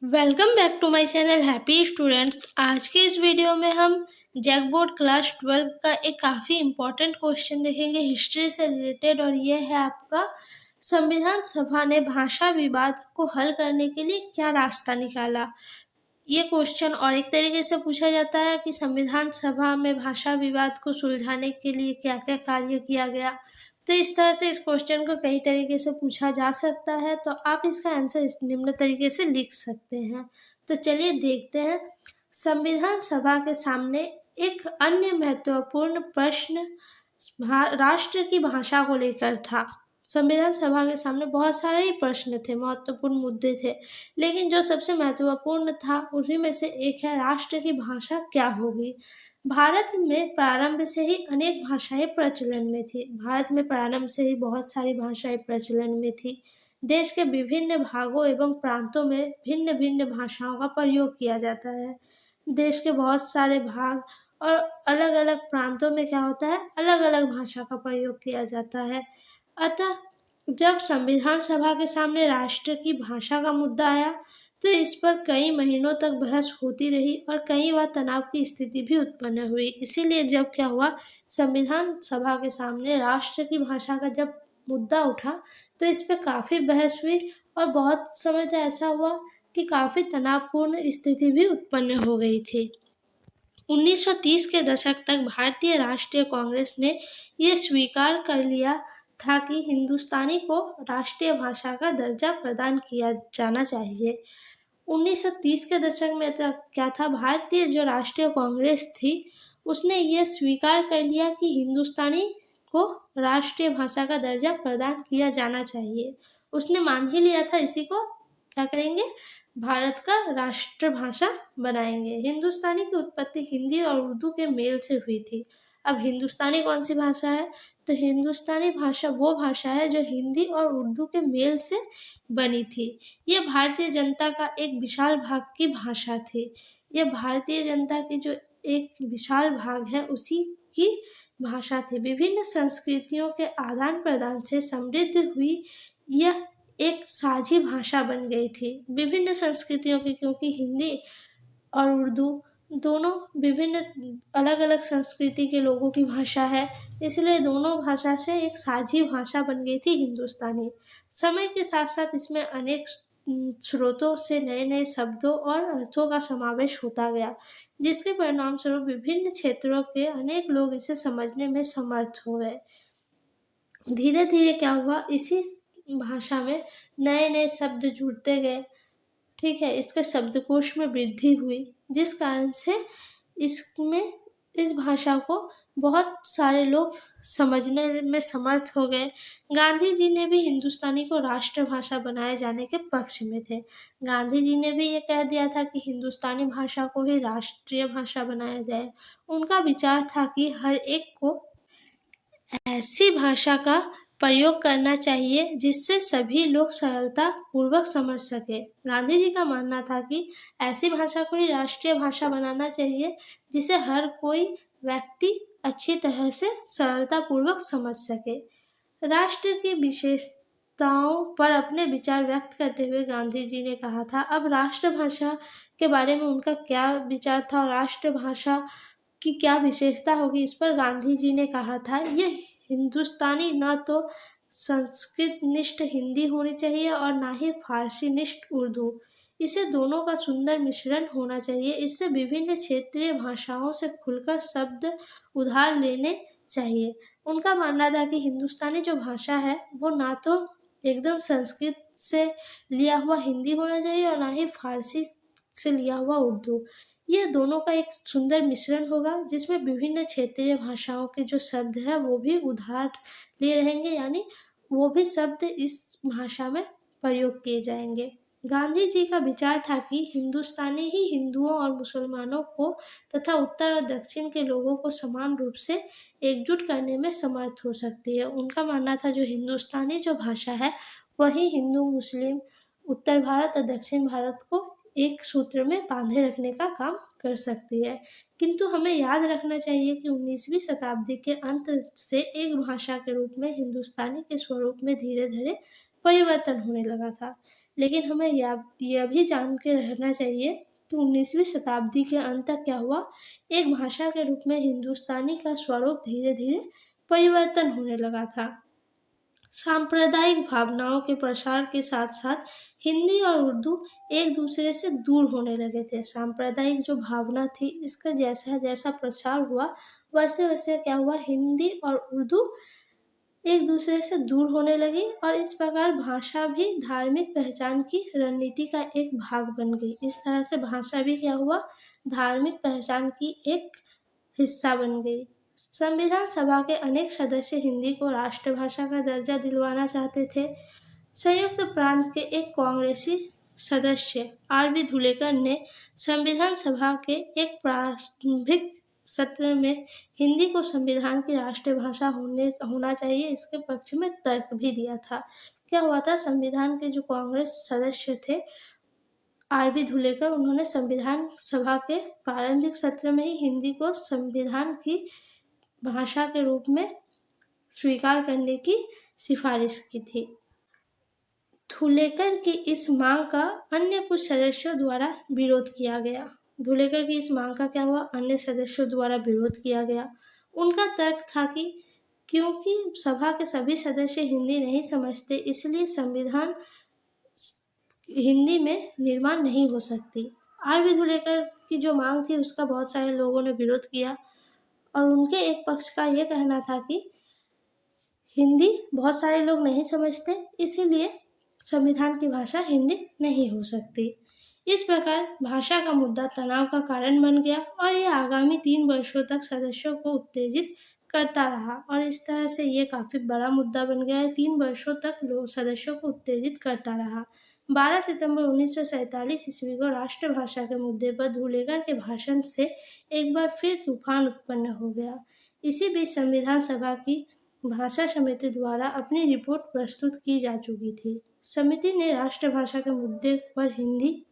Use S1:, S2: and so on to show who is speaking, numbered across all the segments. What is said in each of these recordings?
S1: Welcome back to my channel happy students. आज के इस वीडियो में हम जैक बोर्ड क्लास 12 का एक काफ़ी इम्पोर्टेंट क्वेश्चन देखेंगे हिस्ट्री से रिलेटेड, और ये है आपका संविधान सभा ने भाषा विवाद को हल करने के लिए क्या रास्ता निकाला। ये क्वेश्चन और एक तरीके से पूछा जाता है कि संविधान सभा में भाषा विवाद को सुलझाने के लिए क्या क्या कार्य किया गया। तो इस तरह से इस क्वेश्चन को कई तरीके से पूछा जा सकता है, तो आप इसका आंसर इस निम्न तरीके से लिख सकते हैं। तो चलिए देखते हैं। संविधान सभा के सामने एक अन्य महत्वपूर्ण प्रश्न राष्ट्र की भाषा को लेकर था। संविधान सभा के सामने बहुत सारे ही प्रश्न थे, महत्वपूर्ण मुद्दे थे, लेकिन जो सबसे महत्वपूर्ण था उन्हीं में से एक है राष्ट्र की भाषा क्या होगी। भारत में प्रारंभ से ही अनेक भाषाएं प्रचलन में थी। भारत में प्रारंभ से ही बहुत सारी भाषाएं प्रचलन में थी। देश के विभिन्न भागों एवं प्रांतों में भिन्न भिन्न भाषाओं का प्रयोग किया जाता है। देश के बहुत सारे भाग और अलग अलग प्रांतों में क्या होता है, अलग अलग भाषा का प्रयोग किया जाता है। अतः जब संविधान सभा के सामने राष्ट्र की भाषा का मुद्दा आया तो इस पर कई महीनों तक बहस होती रही और कई बार तनाव की स्थिति भी उत्पन्न हुई। इसीलिए जब क्या हुआ, संविधान सभा के सामने राष्ट्र की भाषा का जब मुद्दा उठा तो इस पर काफ़ी बहस हुई और बहुत समय तो ऐसा हुआ कि काफ़ी तनावपूर्ण स्थिति भी उत्पन्न हो गई थी। 1930 के दशक तक भारतीय राष्ट्रीय कांग्रेस ने यह स्वीकार कर लिया था कि हिंदुस्तानी को राष्ट्रीय भाषा का दर्जा प्रदान किया जाना चाहिए। 1930 के दशक में तो क्या था, भारतीय जो राष्ट्रीय कांग्रेस थी उसने ये स्वीकार कर लिया कि हिंदुस्तानी को राष्ट्रीय भाषा का दर्जा प्रदान किया जाना चाहिए। उसने मान ही लिया था इसी को क्या करेंगे, भारत का राष्ट्रभाषा बनाएंगे। हिंदुस्तानी की उत्पत्ति हिंदी और उर्दू के मेल से हुई थी। अब हिंदुस्तानी कौन सी भाषा है, तो हिंदुस्तानी भाषा वो भाषा है जो हिंदी और उर्दू के मेल से बनी थी। ये भारतीय जनता का एक विशाल भाग की भाषा थी। ये भारतीय जनता की जो एक विशाल भाग है उसी की भाषा थी। विभिन्न संस्कृतियों के आदान प्रदान से समृद्ध हुई यह एक साझी भाषा बन गई थी विभिन्न संस्कृतियों की, क्योंकि हिंदी और उर्दू दोनों विभिन्न अलग अलग संस्कृति के लोगों की भाषा है, इसलिए दोनों भाषा से एक साझी भाषा बन गई थी हिंदुस्तानी। समय के साथ साथ इसमें अनेक स्रोतों से नए नए शब्दों और अर्थों का समावेश होता गया, जिसके परिणाम स्वरूप विभिन्न क्षेत्रों के अनेक लोग इसे समझने में समर्थ हो गए। धीरे धीरे क्या हुआ, इसी भाषा में नए नए शब्द जुड़ते गए। ठीक है, इसके शब्दकोश में वृद्धि हुई, जिस कारण से इसमें इस भाषा को बहुत सारे लोग समझने में समर्थ हो गए। गांधी जी ने भी हिंदुस्तानी को राष्ट्रभाषा बनाए जाने के पक्ष में थे। गांधी जी ने भी ये कह दिया था कि हिंदुस्तानी भाषा को ही राष्ट्रीय भाषा बनाया जाए। उनका विचार था कि हर एक को ऐसी भाषा का प्रयोग करना चाहिए जिससे सभी लोग सरलता पूर्वक समझ सके। गांधी जी का मानना था कि ऐसी भाषा को ही राष्ट्रीय भाषा बनाना चाहिए जिसे हर कोई व्यक्ति अच्छी तरह से सरलता पूर्वक समझ सके। राष्ट्र की विशेषताओं पर अपने विचार व्यक्त करते हुए गांधी जी ने कहा था, अब राष्ट्रभाषा के बारे में उनका क्या विचार था और राष्ट्रभाषा की क्या विशेषता होगी, इस पर गांधी जी ने कहा था, यह हिंदुस्तानी न तो संस्कृत निष्ठ हिंदी होनी चाहिए और ना ही फारसी निष्ठ उर्दू। इसे दोनों का सुंदर मिश्रण होना चाहिए। इससे विभिन्न क्षेत्रीय भाषाओं से खुलकर शब्द उधार लेने चाहिए। उनका मानना था कि हिंदुस्तानी जो भाषा है वो ना तो एकदम संस्कृत से लिया हुआ हिंदी होना चाहिए और ना ही फारसी से लिया हुआ उर्दू। ये दोनों का एक सुंदर मिश्रण होगा जिसमें विभिन्न क्षेत्रीय भाषाओं के जो शब्द है वो भी उधार ले रहेंगे, यानी वो भी शब्द इस भाषा में प्रयोग किए जाएंगे। गांधी जी का विचार था कि हिंदुस्तानी ही हिंदुओं और मुसलमानों को तथा उत्तर और दक्षिण के लोगों को समान रूप से एकजुट करने में समर्थ हो सकती है। उनका मानना था जो हिंदुस्तानी जो भाषा है वही हिंदू मुस्लिम उत्तर भारत और दक्षिण भारत को एक सूत्र में बांधे रखने का काम कर सकती है। किंतु हमें याद रखना चाहिए कि 19वीं शताब्दी के अंत से एक भाषा के रूप में हिंदुस्तानी के स्वरूप में धीरे धीरे परिवर्तन होने लगा था। लेकिन हमें यह भी जान के रहना चाहिए कि 19वीं शताब्दी के अंत तक क्या हुआ, एक भाषा के रूप में हिंदुस्तानी का स्वरूप धीरे धीरे परिवर्तन होने लगा था। सांप्रदायिक भावनाओं के प्रसार के साथ साथ हिंदी और उर्दू एक दूसरे से दूर होने लगे थे। सांप्रदायिक जो भावना थी, इसका जैसा जैसा प्रसार हुआ वैसे वैसे क्या हुआ, हिंदी और उर्दू एक दूसरे से दूर होने लगी और इस प्रकार भाषा भी धार्मिक पहचान की रणनीति का एक भाग बन गई। इस तरह से भाषा भी क्या हुआ, धार्मिक पहचान की एक हिस्सा बन गई। संविधान सभा के अनेक सदस्य हिंदी को राष्ट्रभाषा का दर्जा दिलवाना चाहते थे। संयुक्त प्रांत के एक कांग्रेसी सदस्य आर.बी. धुलेकर ने संविधान सभा के एक प्रारंभिक सत्र में हिंदी को संविधान की राष्ट्रभाषा होना चाहिए, इसके पक्ष में तर्क भी दिया था। क्या हुआ था, संविधान के जो कांग्रेस सदस्य थे आर.बी. धुलेकर, उन्होंने संविधान सभा के प्रारंभिक सत्र में ही हिंदी को संविधान की भाषा के रूप में स्वीकार करने की सिफारिश की थी। धुलेकर की इस मांग का अन्य कुछ सदस्यों द्वारा विरोध किया गया। धुलेकर की इस मांग का क्या हुआ, अन्य सदस्यों द्वारा विरोध किया गया। उनका तर्क था कि क्योंकि सभा के सभी सदस्य हिंदी नहीं समझते, इसलिए संविधान हिंदी में निर्माण नहीं हो सकती। आर.बी. धुलेकर की जो मांग थी उसका बहुत सारे लोगों ने विरोध किया और उनके एक पक्ष का ये कहना था कि हिंदी बहुत सारे लोग नहीं समझते, इसीलिए संविधान की भाषा हिंदी नहीं हो सकती। इस प्रकार भाषा का मुद्दा तनाव का कारण बन गया और ये आगामी 3 वर्षों तक सदस्यों को उत्तेजित करता रहा और इस तरह से ये काफ़ी बड़ा मुद्दा बन गया है। 3 वर्षों तक लोग सदस्यों को उत्तेजित करता रहा। 12 सितंबर 1947 ईस्वी को राष्ट्रभाषा के मुद्दे पर धुलेकर के भाषण से एक बार फिर तूफान उत्पन्न हो गया। इसी बीच संविधान सभा की भाषा समिति द्वारा अपनी रिपोर्ट प्रस्तुत की जा चुकी थी। समिति ने राष्ट्रभाषा के मुद्दे पर हिंदी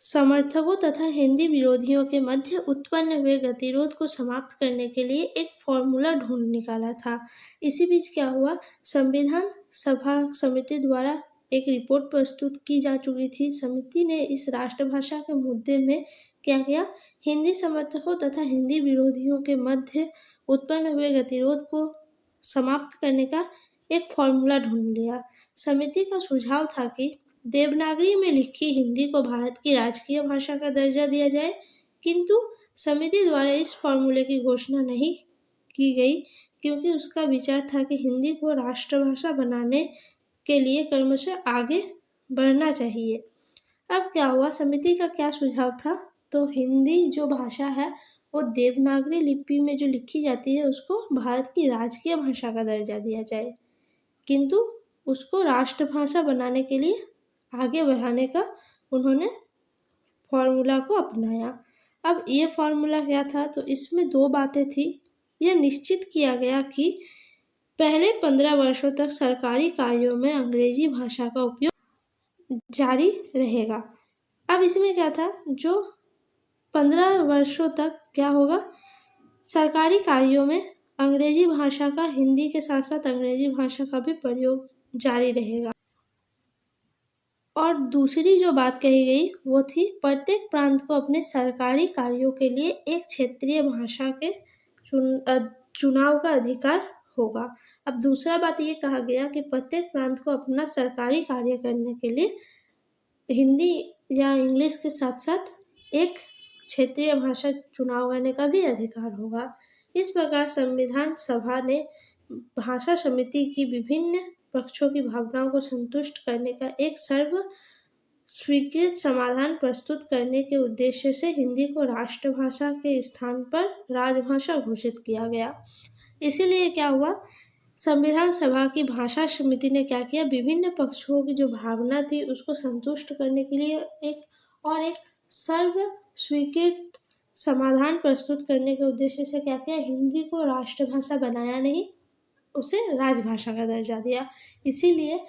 S1: समर्थकों तथा हिंदी विरोधियों के मध्य उत्पन्न हुए गतिरोध को समाप्त करने के लिए एक फॉर्मूला ढूंढ निकाला था। इसी बीच क्या हुआ, संविधान सभा समिति द्वारा एक रिपोर्ट प्रस्तुत की जा चुकी थी। समिति ने इस राष्ट्रभाषा के मुद्दे में क्या किया, हिंदी समर्थकों तथा हिंदी विरोधियों के मध्य उत्पन्न हुए गतिरोध को समाप्त करने का एक फॉर्मूला ढूंढ लिया। समिति का सुझाव था कि देवनागरी में लिखी हिंदी को भारत की राजकीय भाषा का दर्जा दिया जाए, किंतु समिति द्वारा इस फॉर्मूले की घोषणा नहीं की गई क्योंकि उसका विचार था कि हिंदी को राष्ट्रभाषा बनाने के लिए क्रमशः आगे बढ़ना चाहिए। अब क्या हुआ, समिति का क्या सुझाव था, तो हिंदी जो भाषा है वो देवनागरी लिपि में जो लिखी जाती है उसको भारत की राजकीय भाषा का दर्जा दिया जाए, किंतु उसको राष्ट्रभाषा बनाने के लिए आगे बढ़ाने का उन्होंने फॉर्मूला को अपनाया। अब ये फॉर्मूला क्या था, तो इसमें 2 बातें थी। यह निश्चित किया गया कि पहले 15 वर्षों तक सरकारी कार्यों में अंग्रेजी भाषा का उपयोग जारी रहेगा। अब इसमें क्या था, जो 15 वर्षों तक क्या होगा, सरकारी कार्यों में अंग्रेजी भाषा का हिंदी के साथ साथ अंग्रेजी भाषा का भी प्रयोग जारी रहेगा। और दूसरी जो बात कही गई वो थी प्रत्येक प्रांत को अपने सरकारी कार्यों के लिए एक क्षेत्रीय भाषा के चुनाव का अधिकार होगा। अब दूसरा बात ये कहा गया कि प्रत्येक प्रांत को अपना सरकारी कार्य करने के लिए हिंदी या इंग्लिश के साथ साथ एक क्षेत्रीय भाषा चुनाव करने का भी अधिकार होगा। इस प्रकार संविधान सभा ने भाषा समिति की विभिन्न पक्षों की भावनाओं को संतुष्ट करने का एक सर्व स्वीकृत समाधान प्रस्तुत करने के उद्देश्य से हिंदी को राष्ट्रभाषा के स्थान पर राजभाषा घोषित किया गया। इसीलिए क्या हुआ, संविधान सभा की भाषा समिति ने क्या किया, विभिन्न पक्षों की जो भावना थी उसको संतुष्ट करने के लिए एक सर्व स्वीकृत समाधान प्रस्तुत करने के उद्देश्य से क्या किया, हिंदी को राष्ट्रभाषा बनाया नहीं, उसे राजभाषा का दर्जा दिया। इसीलिए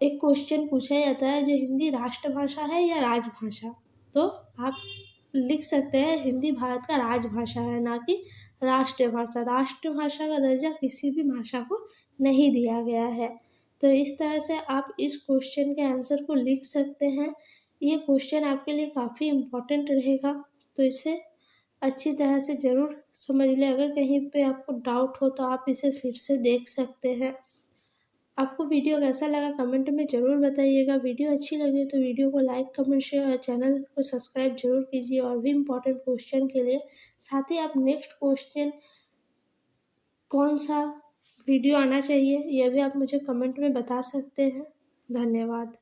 S1: एक क्वेश्चन पूछा जाता है, जो हिंदी राष्ट्रभाषा है या राजभाषा, तो आप लिख सकते हैं हिंदी भारत का राजभाषा है, ना कि राष्ट्रभाषा। राष्ट्रभाषा का दर्जा किसी भी भाषा को नहीं दिया गया है। तो इस तरह से आप इस क्वेश्चन के आंसर को लिख सकते हैं। ये क्वेश्चन आपके लिए काफ़ी इम्पोर्टेंट रहेगा, तो इसे अच्छी तरह से ज़रूर समझ लें। अगर कहीं पे आपको डाउट हो तो आप इसे फिर से देख सकते हैं। आपको वीडियो कैसा लगा कमेंट में ज़रूर बताइएगा। वीडियो अच्छी लगी तो वीडियो को लाइक कमेंट शेयर और चैनल को सब्सक्राइब जरूर कीजिए और भी इम्पोर्टेंट क्वेश्चन के लिए। साथ ही आप नेक्स्ट क्वेश्चन कौन सा वीडियो आना चाहिए यह भी आप मुझे कमेंट में बता सकते हैं। धन्यवाद।